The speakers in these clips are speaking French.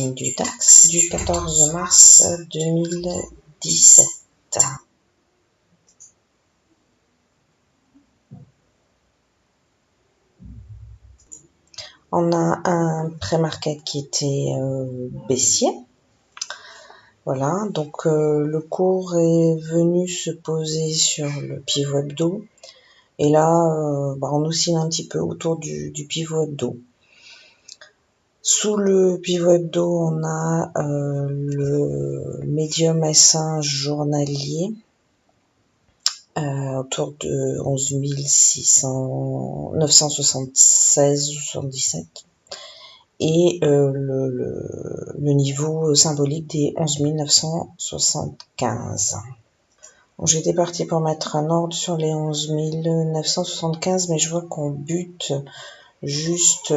trading du DAX du 14 mars 2017. On a un pré-market qui était baissier. Voilà, donc le cours est venu se poser sur le pivot hebdo. Et là, on oscille un petit peu autour du pivot hebdo. Sous le pivot hebdo, on a le médium S1 journalier autour de 11 976 ou 77 et le niveau symbolique des 11 975. Donc, j'étais partie pour mettre un ordre sur les 11 975, mais je vois qu'on bute juste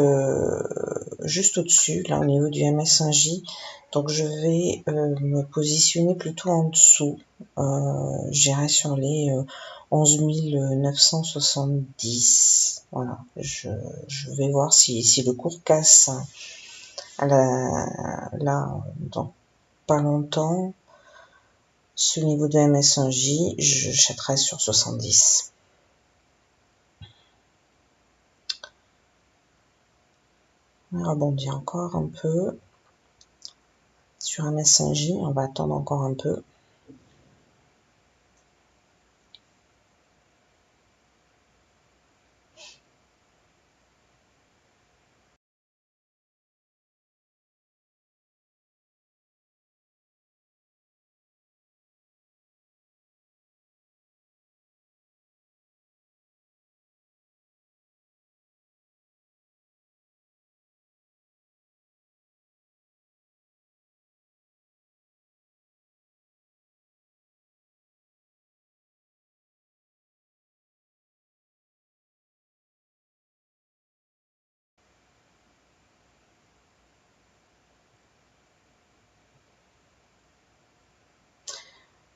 au-dessus, là au niveau du MS1J. Donc je vais me positionner plutôt en dessous. J'irai sur les 11 970. Voilà, je vais voir si le cours casse là dans pas longtemps. Ce niveau de MS1J, je chèterai sur 70. On rebondit encore un peu. Sur MS1J, on va attendre encore un peu.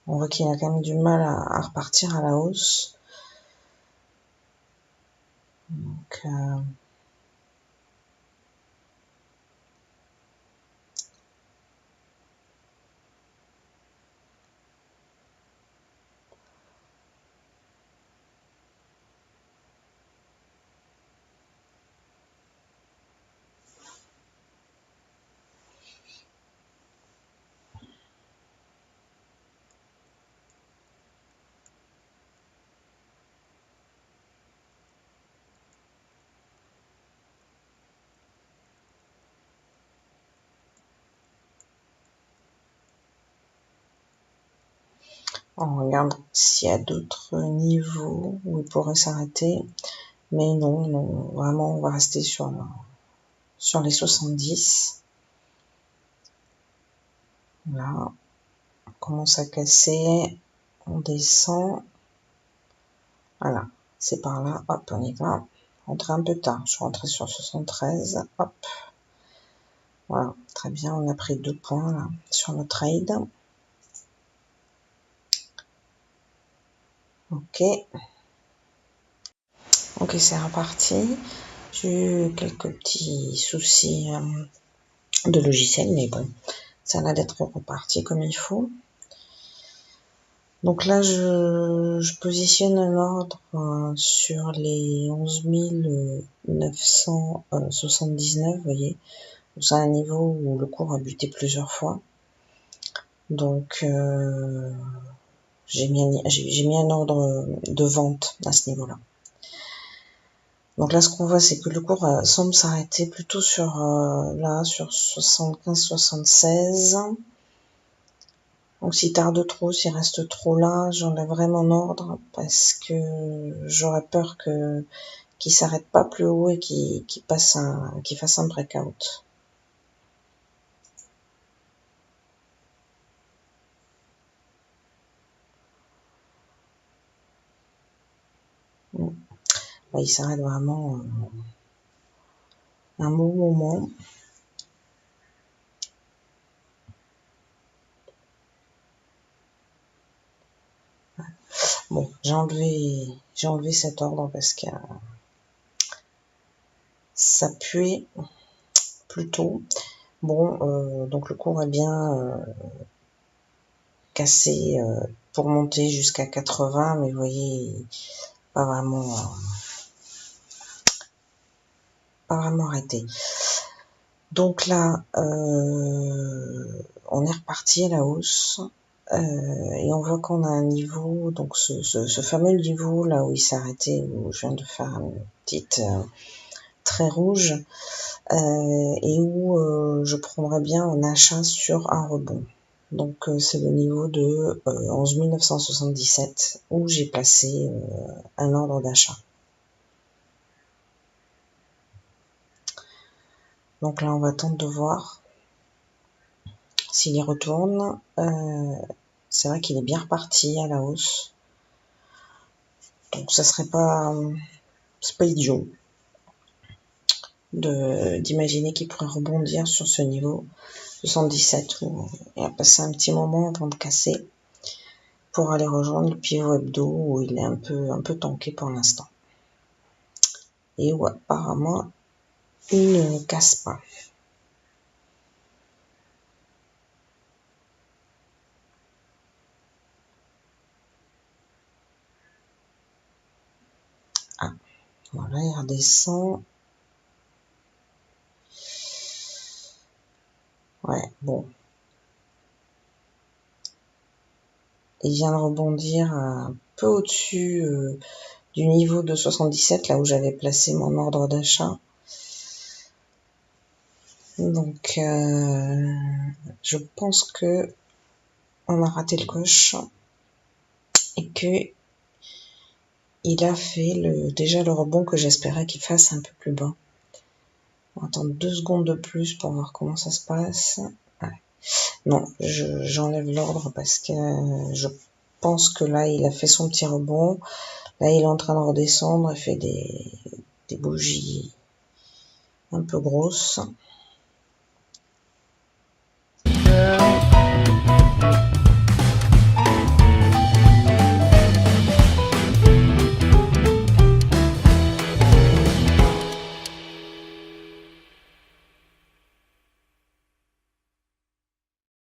On voit qu'il a quand même du mal à repartir à la hausse. Donc, on regarde s'il y a d'autres niveaux où il pourrait s'arrêter. Mais non, vraiment, on va rester sur les 70. Là, on commence à casser. On descend. Voilà, c'est par là. Hop, on y va. Rentrer un peu tard. Je suis rentrée sur 73. Hop. Voilà, très bien. On a pris 2 points là sur le trade. Ok, c'est reparti. J'ai eu quelques petits soucis de logiciel, mais bon, ça a l'air d'être reparti comme il faut. Donc là, je positionne un ordre sur les 11 979, vous voyez. C'est un niveau où le cours a buté plusieurs fois. Donc, j'ai mis un ordre de vente à ce niveau-là. Donc là, ce qu'on voit, c'est que le cours semble s'arrêter plutôt sur 75-76. Donc s'il tarde trop, s'il reste trop là, j'enlèverai mon ordre parce que j'aurais peur qu'il s'arrête pas plus haut et qu'il fasse un breakout. Là, il s'arrête vraiment un bon moment. Bon, j'ai enlevé cet ordre parce que ça puait plutôt. Bon, donc le cours est bien cassé pour monter jusqu'à 80, mais vous voyez, pas vraiment arrêté. Donc là, on est reparti à la hausse. Et on voit qu'on a un niveau, donc ce fameux niveau là où il s'est arrêté, où je viens de faire une petite trait rouge, et où je prendrais bien un achat sur un rebond. Donc c'est le niveau de 11 977 où j'ai placé un ordre d'achat. Donc là on va attendre de voir s'il y retourne. C'est vrai qu'il est bien reparti à la hausse. Donc ça serait pas, c'est pas idiot d'imaginer qu'il pourrait rebondir sur ce niveau 77 où il a passé un petit moment avant de casser pour aller rejoindre le pivot hebdo où il est un peu tanké pour l'instant et où apparemment il ne casse pas. Ah, voilà, il redescend. Ouais, bon. Il vient de rebondir un peu au-dessus du niveau de 77, là où j'avais placé mon ordre d'achat. Donc, je pense que on a raté le coche et que il a fait déjà le rebond que j'espérais qu'il fasse un peu plus bas. On va attendre 2 secondes de plus pour voir comment ça se passe. Ouais. Non, j'enlève l'ordre parce que je pense que là, il a fait son petit rebond. Là, il est en train de redescendre. Il fait des bougies un peu grosses.